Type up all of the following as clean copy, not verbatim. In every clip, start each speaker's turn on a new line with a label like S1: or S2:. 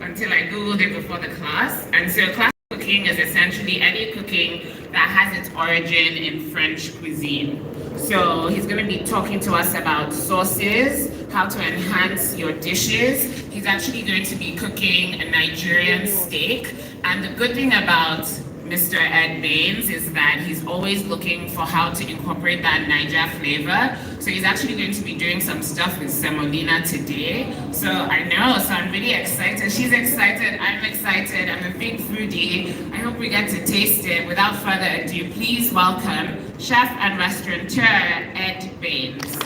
S1: until I Googled it before the class. And so classical cooking is essentially any cooking that has its origin in French cuisine. So he's going to be talking to us about sauces, how to enhance your dishes. He's actually going to be cooking a Nigerian steak. And the good thing about Mr. Ed Baines is that he's always looking for how to incorporate that Niger flavor. So he's actually going to be doing some stuff with semolina today. So I'm really excited. She's excited, I'm excited, I'm a big foodie. I hope we get to taste it. Without further ado, please welcome chef and restaurateur Ed Baines.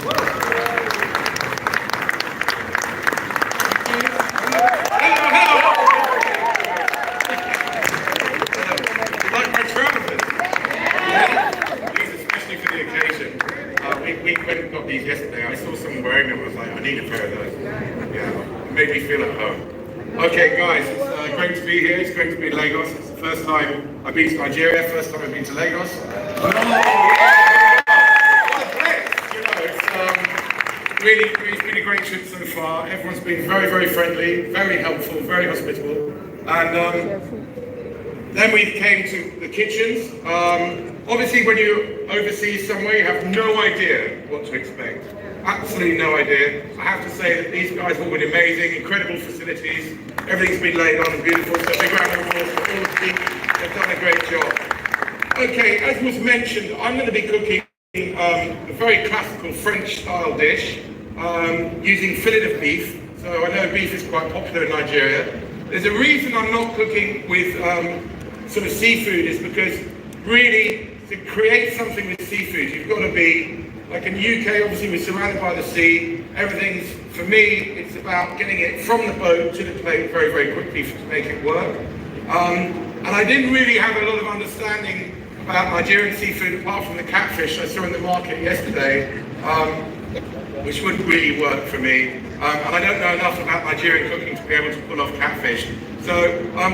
S2: We went and got these yesterday. I saw someone wearing them. I was like, I need a pair of those. Yeah, it made me feel at home. Okay, guys, it's great to be here. It's great to be in Lagos. It's the first time I've been to Nigeria. First time I've been to Lagos. Oh, yeah! What a place! You know, it's been a great trip so far. Everyone's been very, very friendly, very helpful, very hospitable, and then we came to the kitchens. Obviously, when you oversee somewhere, you have no idea what to expect. Absolutely no idea. I have to say that these guys have all been amazing, incredible facilities. Everything's been laid on and beautiful. So big round of applause for all the team. They've done a great job. Okay, as was mentioned, I'm going to be cooking a very classical French-style dish using fillet of beef. So I know beef is quite popular in Nigeria. There's a reason I'm not cooking with sort of seafood is because really to create something with seafood, you've got to be, like in the UK, obviously we're surrounded by the sea. Everything's, for me, it's about getting it from the boat to the plate very, very quickly to make it work. And I didn't really have a lot of understanding about Nigerian seafood apart from the catfish I saw in the market yesterday, which wouldn't really work for me. And I don't know enough about Nigerian cooking to be able to pull off catfish. So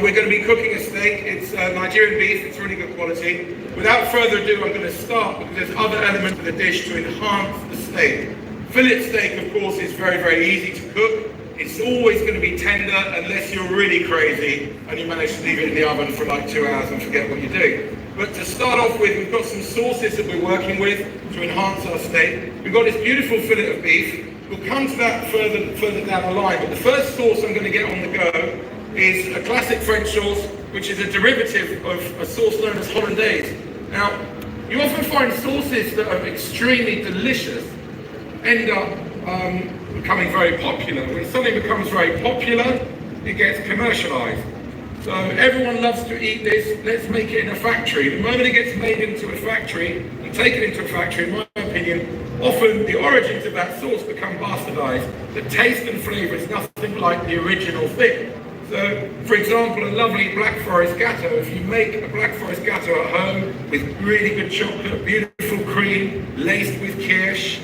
S2: we're going to be cooking a steak. It's Nigerian beef, it's really good quality. Without further ado, I'm going to start because there's other elements of the dish to enhance the steak. Fillet steak, of course, is very, very easy to cook. It's always going to be tender unless you're really crazy and you manage to leave it in the oven for like 2 hours and forget what you're doing. But to start off with, we've got some sauces that we're working with to enhance our steak. We've got this beautiful fillet of beef. We'll come to that further down the line. But the first sauce I'm going to get on the go is a classic French sauce, which is a derivative of a sauce known as hollandaise. Now, you often find sauces that are extremely delicious end up becoming very popular. When something becomes very popular, it gets commercialized. So everyone loves to eat this, let's make it in a factory. The moment it gets made into a factory, and taken into a factory, in my opinion, often the origins of that sauce become bastardized. The taste and flavor is nothing like the original thing. So, for example, a lovely Black Forest Gatto, if you make a Black Forest Gatto at home with really good chocolate, beautiful cream, laced with kirsch,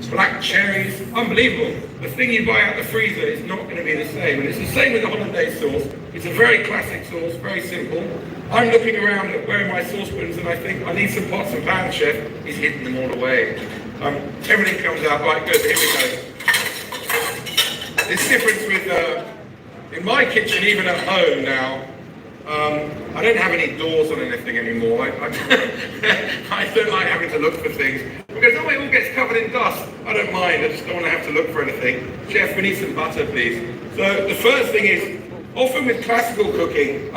S2: black cherries, unbelievable. The thing you buy out the freezer is not going to be the same. And it's the same with the hollandaise sauce. It's a very classic sauce, very simple. I'm looking around at wearing my saucepans and I think I need some pots and pans, chef. He's hidden them all away. Everything comes out right good. Here we go. This difference with in my kitchen, even at home now, I don't have any doors on anything anymore. I don't like having to look for things. Because oh, it all gets covered in dust. I don't mind, I just don't want to have to look for anything. Chef, we need some butter, please. So the first thing is, often with classical cooking,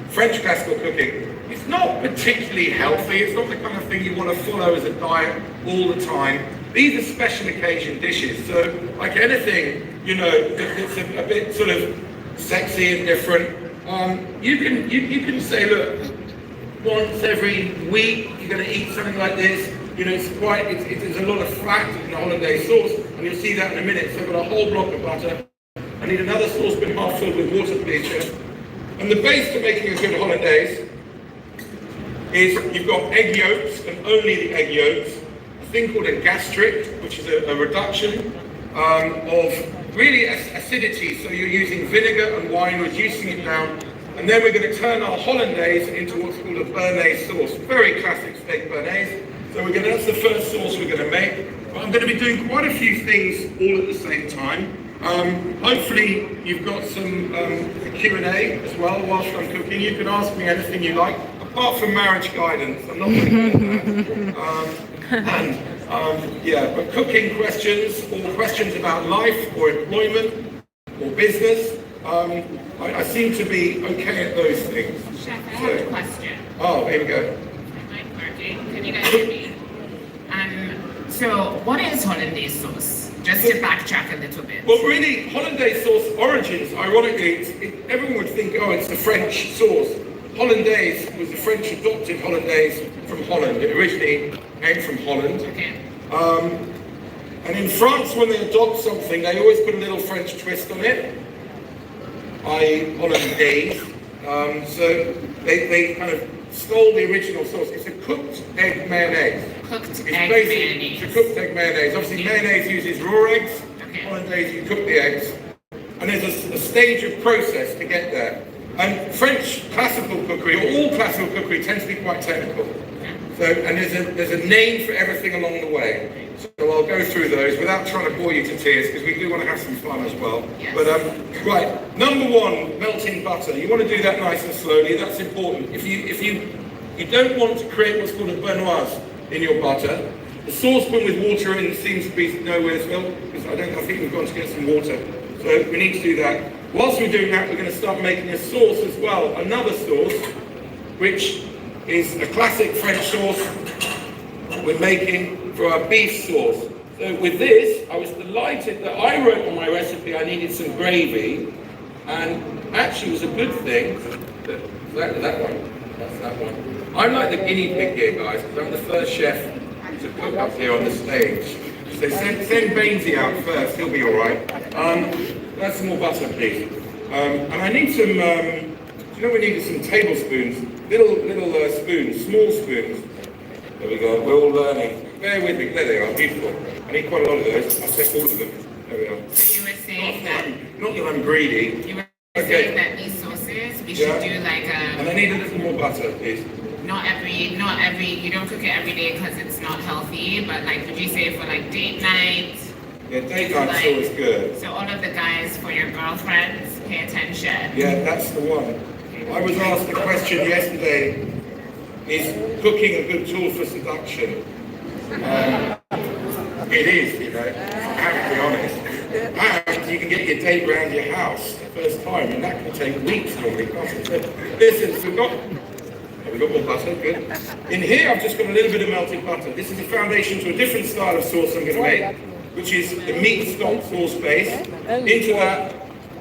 S2: French classical cooking, it's not particularly healthy. It's not the kind of thing you want to follow as a diet all the time. These are special occasion dishes. So like anything, you know, it's a bit sort of sexy and different. You can say, look, once every week you're going to eat something like this. You know, there's a lot of fat in the hollandaise sauce, and you'll see that in a minute. So I've got a whole block of butter. I need another saucepan half filled with water, please, chef. And the base to making a good hollandaise is you've got egg yolks, and only the egg yolks. A thing called a gastric, which is a reduction of really acidity. So you're using vinegar and wine, reducing it down. And then we're going to turn our hollandaise into what's called a béarnaise sauce. Very classic steak béarnaise. So that's the first sauce we're going to make. But I'm going to be doing quite a few things all at the same time. Hopefully you've got some Q&A as well whilst I'm cooking. You can ask me anything you like, apart from marriage guidance. I'm not going to do that. Yeah, but cooking questions or questions about life or employment or business, I seem to be okay at those things.
S1: Chef, I have a question.
S2: Oh, here we go.
S1: Am I working? Can you guys hear me? So, what is hollandaise sauce? Just to backtrack a little bit.
S2: Well, really, hollandaise sauce origins, ironically, everyone would think, oh, it's a French sauce. Hollandaise was the French adopted hollandaise from Holland. It originally came from Holland.
S1: Okay.
S2: And in France, when they adopt something, they always put a little French twist on it, i.e. hollandaise. So they kind of stole the original sauce. It's a cooked egg mayonnaise.
S1: Cooked egg mayonnaise.
S2: It's a cooked egg mayonnaise. Obviously, mayonnaise uses raw eggs.
S1: Okay.
S2: Hollandaise, you cook the eggs. And there's a stage of process to get there. And French classical cookery, or all classical cookery, tends to be quite technical. So, and there's a name for everything along the way. So I'll go through those without trying to bore you to tears, because we do want to have some fun as well.
S1: Yes.
S2: But right, number one, melting butter. You want to do that nice and slowly. That's important. If you don't want to create what's called a beurnoise in your butter, the saucepan with water in seems to be nowhere as well, because I think we've gone to get some water. So we need to do that. Whilst we're doing that, we're going to start making a sauce as well, another sauce, which is a classic French sauce we're making for our beef sauce. So with this, I was delighted that I wrote on my recipe I needed some gravy, and actually it was a good thing that one. That's that one. I'm like the guinea pig here, guys, because I'm the first chef to cook up here on the stage. So send Baines out first, he'll be all right. That's some more butter, please. And I need some, do you know we needed some tablespoons? Little spoons, small spoons. There we go, we're all learning. Bear with me, there they are, beautiful. I need quite a lot of those, I'll take all of them. There we are.
S1: So you were saying
S2: Not that I'm greedy.
S1: You were saying that these sauces, we should do like
S2: And I need a little more butter, please.
S1: Not every, you don't cook it every day because it's not healthy, but like, would you say for like date night?
S2: Yeah, date night's always good.
S1: So all of the guys for your girlfriends, pay attention.
S2: Yeah, that's the one. I was asked a question yesterday, is cooking a good tool for seduction? It is, you know, I have to be honest. And you can get your date round your house the first time, and that can take weeks normally. Listen, we've got more butter, good. In here, I've just got a little bit of melted butter. This is the foundation to a different style of sauce I'm going to make, which is the meat stock sauce base. Into that,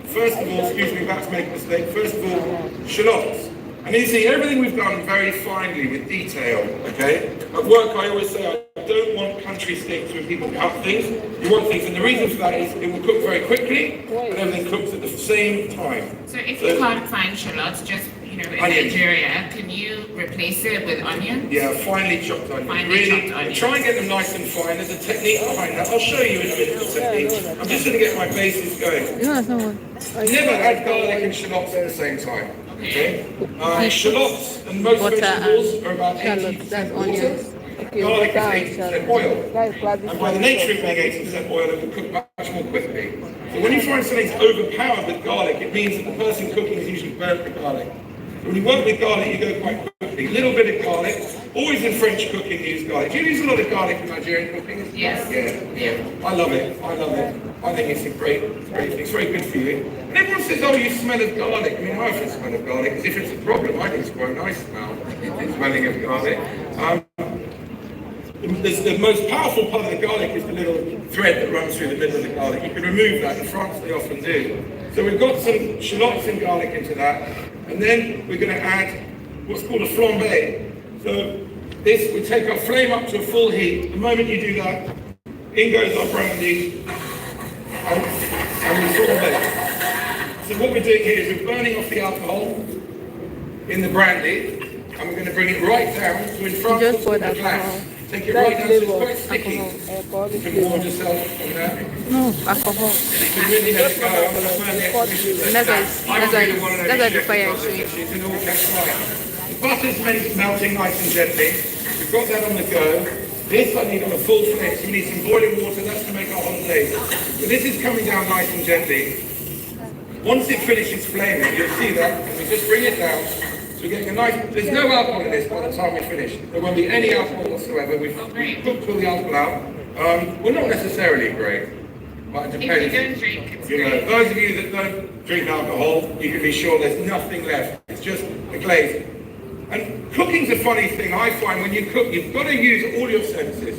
S2: first of all, excuse me, about to make a mistake, first of all, shallots. And you see, everything we've done very finely with detail, okay? At work, I always say, I don't want country sticks when people cut things. You want things, and the reason for that is it will cook very quickly, and everything cooks at the same time.
S1: So if you can't find shallots, just, you know, in Nigeria, can you replace it with onions?
S2: Yeah, finely chopped onions.
S1: Finely chopped onions.
S2: Try and get them nice and fine. There's a technique behind that. I'll show you in a minute the technique. I'm just going to get my bases going. Never had garlic and shallots at the same time. Okay. Shallots and most vegetables are about 80% water. Garlic is 80% oil. And by the nature of being 80% oil, it will cook much more quickly. So when you find something's overpowered with garlic, it means that the person cooking is usually burnt with garlic. When you work with garlic, you go quite quickly. A little bit of garlic. Always in French cooking, you use garlic. Do you use a lot of garlic in Nigerian cooking?
S1: Yes.
S2: Yeah. I love it. I think it's a great thing. It's very good for you. And everyone says, oh, you smell of garlic. I mean, I often smell of garlic, as if it's a problem. I think it's quite a nice smell, the smelling of garlic. The most powerful part of the garlic is the little thread that runs through the middle of the garlic. You can remove that. In France, they often do. So we've got some shallots and garlic into that. And then we're going to add what's called a flambé. So this, we take our flame up to a full heat. The moment you do that, in goes our brandy, and we flambé. So what we're doing here is we're burning off the alcohol in the brandy, and we're going to bring it right down. So in France, it's called a glass. Take it right down, so it's quite sticky. You can warm yourself on that.
S3: No, alcohol.
S2: You can really let it go. I'm going to burn the extra.
S3: That's why the fire is showing.
S2: The butter's melting nice and gently. We've got that on the go. This I need on a full flame, so we need some boiling water, that's to make our hollandaise. So this is coming down nice and gently. Once it finishes flaming, you'll see that, and we just bring it down. So we're getting a nice, there's no alcohol in this by the time we finish. There won't be any alcohol whatsoever. We've cooked all the alcohol out. Well, not necessarily great, but it depends.
S1: If you don't drink, it's
S2: You know,
S1: great.
S2: those of you that don't drink alcohol, you can be sure there's nothing left. It's just a glaze. And cooking's a funny thing. I find when you cook, you've got to use all your senses,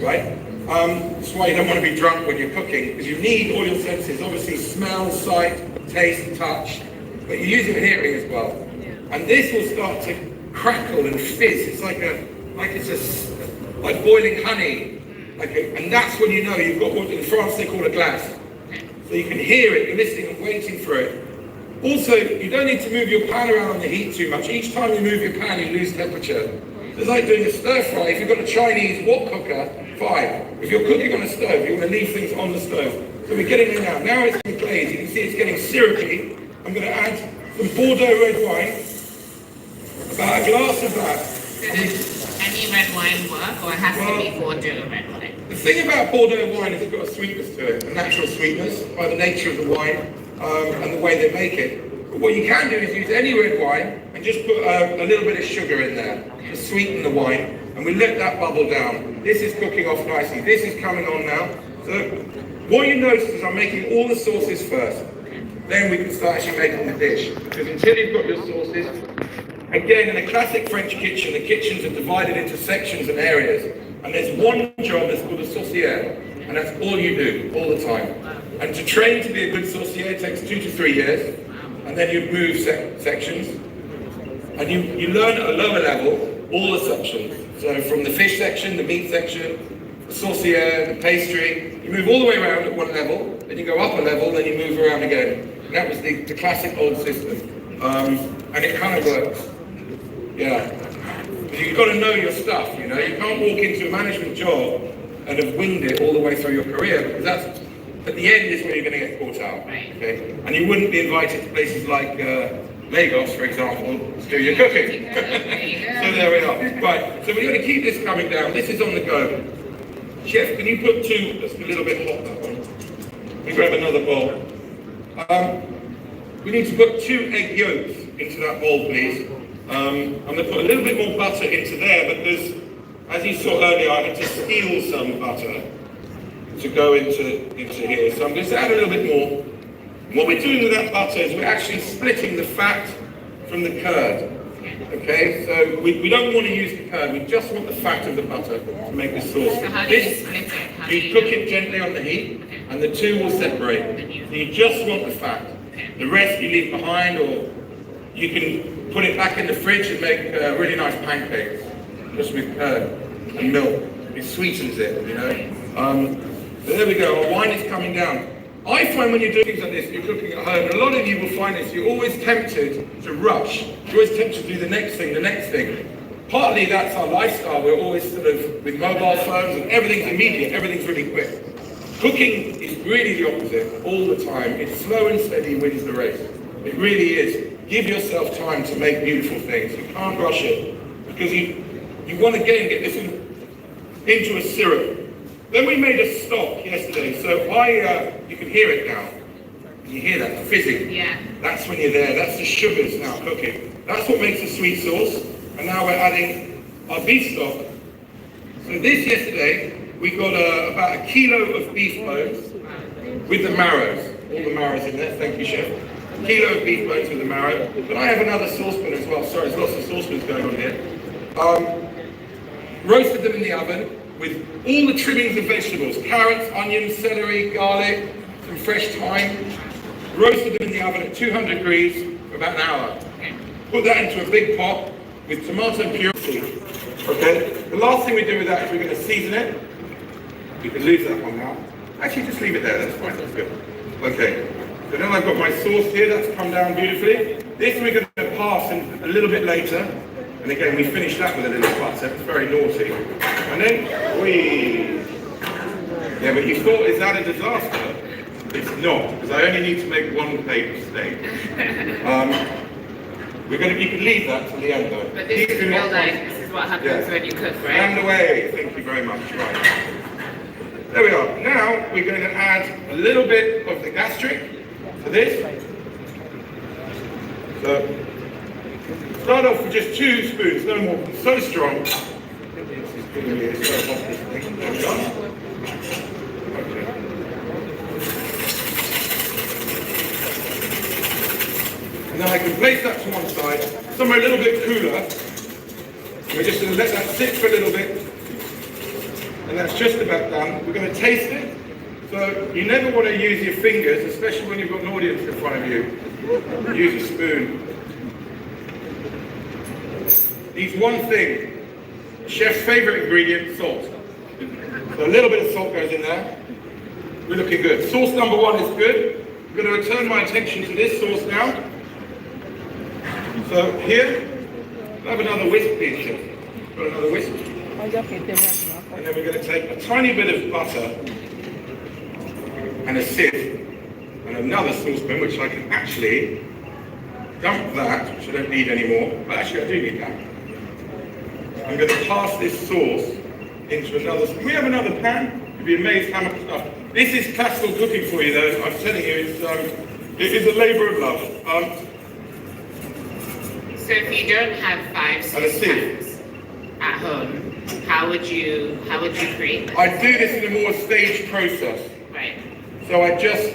S2: right? That's why you don't want to be drunk when you're cooking, because you need all your senses. Obviously, smell, sight, taste, touch, but you use your hearing as well. And this will start to crackle and fizz. It's like boiling honey. And that's when you know you've got what in France they call a glace. So you can hear it, you're listening and waiting for it. Also, you don't need to move your pan around on the heat too much. Each time you move your pan, you lose temperature. It's like doing a stir fry. If you've got a Chinese wok cooker, fine. If you're cooking on a stove, you want to leave things on the stove. So we're getting it now. Now it's in glaze. You can see it's getting syrupy. I'm going to add some Bordeaux red wine. About a glass of that.
S1: Does any red wine work, or it has to be Bordeaux red wine?
S2: The thing about Bordeaux wine is it's got a sweetness to it, a natural sweetness by the nature of the wine and the way they make it. But what you can do is use any red wine and just put a little bit of sugar in there to sweeten the wine, and we let that bubble down. This is cooking off nicely. This is coming on now. So what you notice is I'm making all the sauces first. Then we can start actually making the dish. Because until you've got your sauces, again, in a classic French kitchen, the kitchens are divided into sections and areas. And there's one job that's called a saucier, and that's all you do, all the time. And to train to be a good saucier takes 2 to 3 years, and then you move sections. And you learn at a lower level all the sections. So from the fish section, the meat section, the saucier, the pastry, you move all the way around at one level, then you go up a level, then you move around again. And that was the classic old system. And it kind of works. Yeah. You've got to know your stuff, you know. You can't walk into a management job and have winged it all the way through your career, because that's, at the end is where you're going to get caught out. Okay? And you wouldn't be invited to places like Lagos, for example, to do your cooking. So there we are. Right, so we're going to keep this coming down. This is on the go. Chef, can you put two, that's a little bit hot, that one. Let me grab another bowl. We need to put 2 egg yolks into that bowl, please. I'm going to put a little bit more butter into there, but there's, as you saw earlier, I had to steal some butter to go into here. So I'm going to add a little bit more. What we're doing with that butter is we're actually splitting the fat from the curd. Okay, so we don't want to use the curd, we just want the fat of the butter to make the sauce.
S1: So how do you split it?
S2: You cook it gently on the heat, and the two will separate. So you just want the fat. The rest you leave behind, or you can put it back in the fridge and make really nice pancakes, just with curd and milk. It sweetens it, you know. So there we go, our wine is coming down. I find when you're doing things like this, you're cooking at home, and a lot of you will find this, you're always tempted to rush. You're always tempted to do the next thing. Partly that's our lifestyle, we're always sort of with mobile phones, and everything's immediate, everything's really quick. Cooking is really the opposite, all the time. It's slow and steady wins the race. It really is. Give yourself time to make beautiful things. You can't rush it, because you want to again get this into a syrup. Then we made a stock yesterday, so you can hear it now. You hear that, fizzing. Yeah. That's when you're there, that's the sugars now cooking. That's what makes a sweet sauce. And now we're adding our beef stock. So this yesterday, we got about 1 kilo of beef bones with the marrows. All the marrows in there, thank you, Chef. 1 kilo of beef bones with the marrow. But I have another saucepan as well. Sorry, there's lots of saucepans going on here. Roasted them in the oven with all the trimmings of vegetables, carrots, onions, celery, garlic, some fresh thyme. Roasted them in the oven at 200 degrees for about an hour. Put that into a big pot with tomato puree. Okay? The last thing we do with that is we're going to season it. You can lose that one now. Actually, just leave it there, that's fine, that's good. Okay, so now I've got my sauce here, that's come down beautifully. This we're going to pass in a little bit later. And again, we finished that with a little butter. It's very naughty. And then yeah, but you thought, is that a disaster? It's not, because I only need to make 1 plate of steak. You can leave that till the end though.
S1: But this is real life. This is what happens when you cook, right?
S2: And away. Thank you very much. Right. There we are. Now we're going to add a little bit of the gastric to this. So start off with just 2 spoons, no more. It's so strong. This is going to be a so hot, this thing. There we go. Okay. And then I can place that to one side, somewhere a little bit cooler. We're just going to let that sit for a little bit. And that's just about done. We're going to taste it. So you never want to use your fingers, especially when you've got an audience in front of you. Use a spoon. Needs one thing. Chef's favourite ingredient, salt. So a little bit of salt goes in there. We're looking good. Sauce number 1 is good. I'm going to return my attention to this sauce now. So here, I'll have another whisk, please, Chef. Got another whisk. And then we're going to take a tiny bit of butter and a sieve and another saucepan, which I can actually dump that, which I don't need anymore, but actually I do need that. I'm going to pass this sauce into another. Can we have another pan? You'd be amazed how much stuff. This is classical cooking for you, though. I'm telling you, it is a labour of love.
S1: So if you don't have 5 saucepans at home, how would you create this?
S2: I do this in a more staged process.
S1: Right.
S2: So I just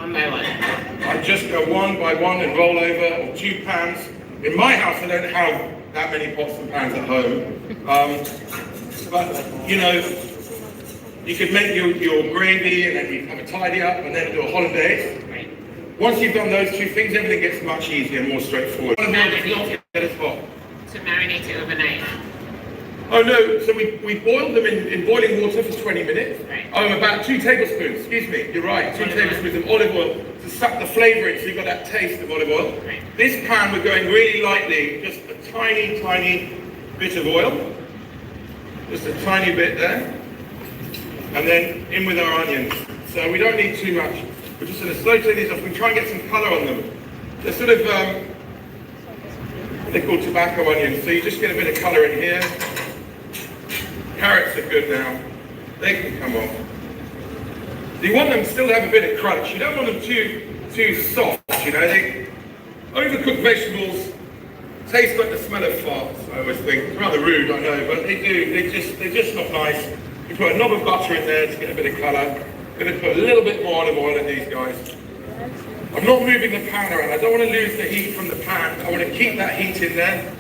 S1: One by one.
S2: I just go one by one and roll over, or 2 pans. In my house, I don't have that many pots and pans at home. But you know, you could make your gravy and then you have a tidy up and then do a hollandaise.
S1: Right.
S2: Once you've done those 2 things, everything gets much easier and more straightforward.
S1: To marinate it overnight.
S2: Oh no, so we boiled them in boiling water for 20 minutes.
S1: Right.
S2: Oh, about 2 tablespoons, excuse me, you're right, 2 tablespoons of olive oil to suck the flavour in so you've got that taste of olive oil.
S1: Right.
S2: This pan we're going really lightly, just a tiny, tiny bit of oil. Just a tiny bit there. And then in with our onions. So we don't need too much. We're just going to saute these off. We try and get some colour on them. They're sort of, they're called tobacco onions. So you just get a bit of colour in here. Carrots are good now. They can come off. You want them to still have a bit of crunch. You don't want them too soft, you know. Overcooked vegetables taste like the smell of farts, I always think. It's rather rude, I know, but they do. They're just not nice. You put a knob of butter in there to get a bit of colour. I'm going to put a little bit more olive oil in these guys. I'm not moving the pan around. I don't want to lose the heat from the pan. I want to keep that heat in there.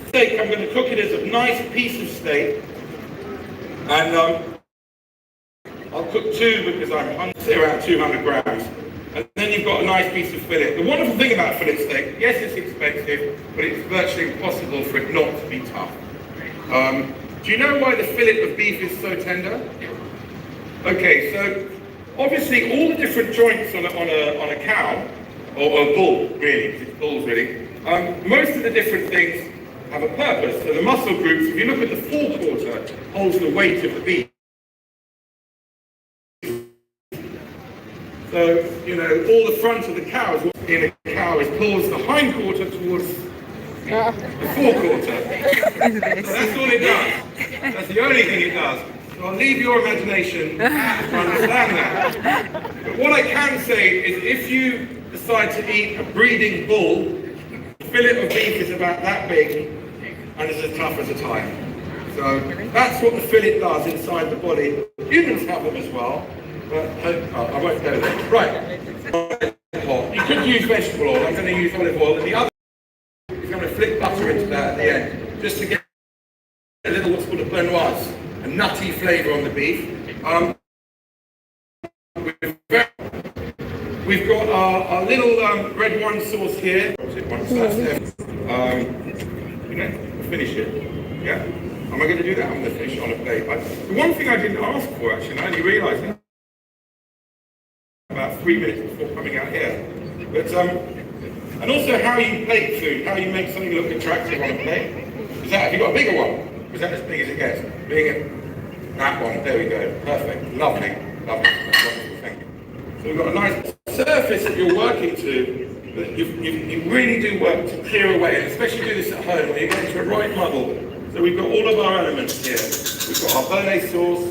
S2: Steak, I'm going to cook it as a nice piece of steak. And I'll cook 2 because I'm hungry, say around 200 grams. And then you've got a nice piece of fillet. The wonderful thing about fillet steak, yes, it's expensive, but it's virtually impossible for it not to be tough. Do you know why the fillet of beef is so tender? Okay, so obviously all the different joints on a cow, or a bull, really, because it's bulls really, most of the different things have a purpose. So the muscle groups, if you look at the forequarter, holds the weight of the beef. So, you know, all the front of the cow is in a cow is pulls the hindquarter towards the forequarter. So that's all it does. That's the only thing it does. So I'll leave your imagination to understand that. But what I can say is if you decide to eat a breeding bull, the fillet of beef is about that big and it's as tough as a tire. So that's what the fillet does inside the body. Humans have them as well, but I won't go there. Right. You could use vegetable oil. I'm going to use olive oil. And the other is going to flick butter into that at the end, just to get a little what's called a Baines, a nutty flavour on the beef. We've got our little red wine sauce here. Finish it. Yeah? Am I going to do that? I'm going to finish it on a plate. The one thing I didn't ask for, actually, and I only realised that about 3 minutes before coming out here. But and also how you plate food, how you make something look attractive on a plate. Is that, have you got a bigger one? Is that as big as it gets? That one, there we go. Perfect. Lovely. Lovely. That's wonderful. Thank you. So we've got a nice surface that you're working to. But you really do work to clear away, and especially do this at home where you get into a right muddle. So we've got all of our elements here. We've got our béarnaise sauce,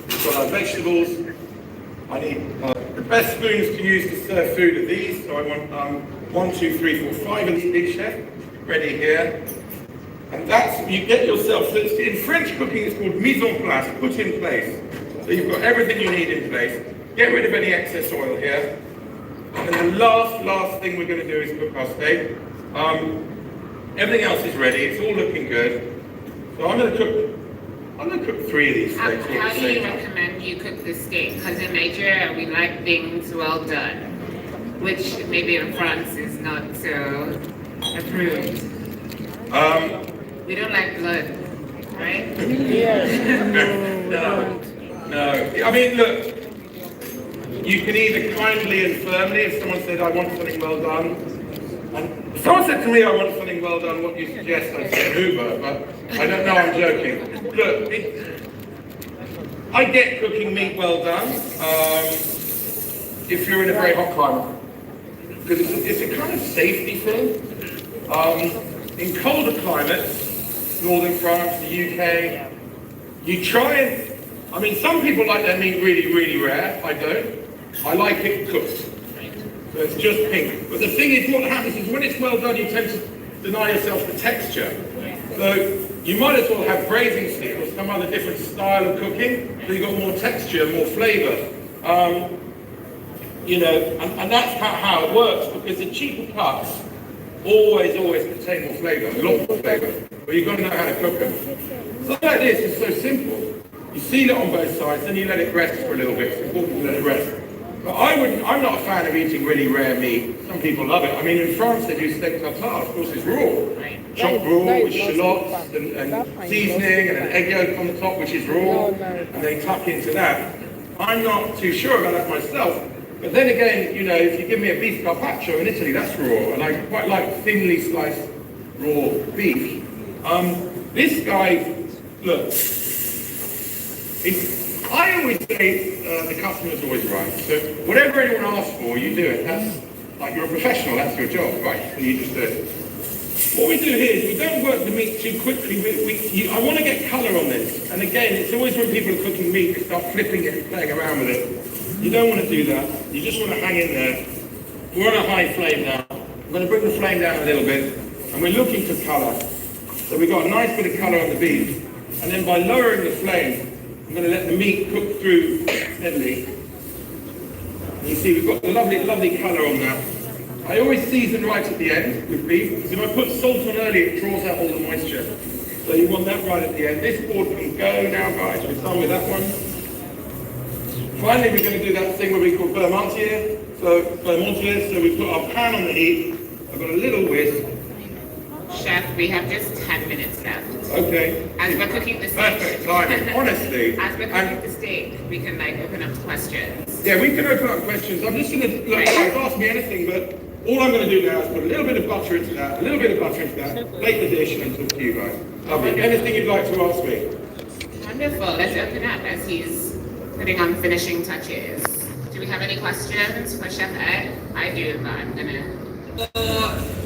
S2: we've got our vegetables. I need the best spoons to use to serve food are these. So I want 1, 2, 3, 4, 5 of these, chef, ready here. And that's, you get yourself, so in French cooking it's called mise en place, put in place. So you've got everything you need in place. Get rid of any excess oil here. And then the last thing we're going to do is cook our steak. Everything else is ready, it's all looking good. So I'm going to cook 3 of these steaks.
S1: How do you recommend you cook the steak? Because in Nigeria we like things well done, which maybe in France is not so approved. We don't like blood, right?
S2: No. I mean, look, you can either kindly and firmly, if someone said, I want something well done, and if someone said to me, I want something well done, what do you suggest? I'd say an Uber, but I don't know, I'm joking. Look, I get cooking meat well done, if you're in a very hot climate, because it's a kind of safety thing. In colder climates, Northern France, the UK, you try and, I mean, some people like their meat really, really rare. I don't. I like it cooked. So it's just pink. But the thing is, what happens is when it's well done, you tend to deny yourself the texture. So you might as well have braising stick or some other different style of cooking, so you've got more texture, more flavour. You know, and that's how it works, because the cheaper cuts always contain more flavour, a lot more flavour. But you've got to know how to cook them. So like this, it's so simple. You seal it on both sides, then you let it rest for a little bit. It's important to let it rest. But I'm not a fan of eating really rare meat. Some people love it. I mean, in France they do steak tartare. Of course, it's raw. Chopped raw with shallots and seasoning and an egg yolk on the top, which is raw. And they tuck into that. I'm not too sure about that myself. But then again, you know, if you give me a beef carpaccio in Italy, that's raw. And I quite like thinly sliced raw beef. This guy, look, I always say the customer's always right. So whatever anyone asks for, you do it. That's like you're a professional, that's your job, right? So you just do it. What we do here is we don't work the meat too quickly. I want to get colour on this. And again, it's always when people are cooking meat, they start flipping it and playing around with it. You don't want to do that. You just want to hang in there. We're on a high flame now. I'm going to bring the flame down a little bit. And we're looking for colour. So we've got a nice bit of colour on the beef. And then by lowering the flame, I'm going to let the meat cook through steadily. And you see we've got a lovely colour on that. I always season right at the end with beef, because if I put salt on early, it draws out all the moisture. So you want that right at the end. This board can go now, guys. We're done with that one. Finally, we're going to do that thing where we call Bermontier. So we put our pan on the heat. I've got a little whisk.
S1: Chef, we have just 10 minutes left.
S2: Okay.
S1: As we're cooking the steak.
S2: Perfect timing, honestly.
S1: As we're cooking the steak, we can like open up questions.
S2: Yeah, we can open up questions. I'm just going to, look, guys, ask me anything, but all I'm going to do now is put a little bit of butter into that, plate the dish, and talk to you guys. Lovely. Anything you'd like to ask me?
S1: Wonderful. Let's open up as he's putting on finishing touches. Do we have any questions for Chef Ed? I do, but I'm going to...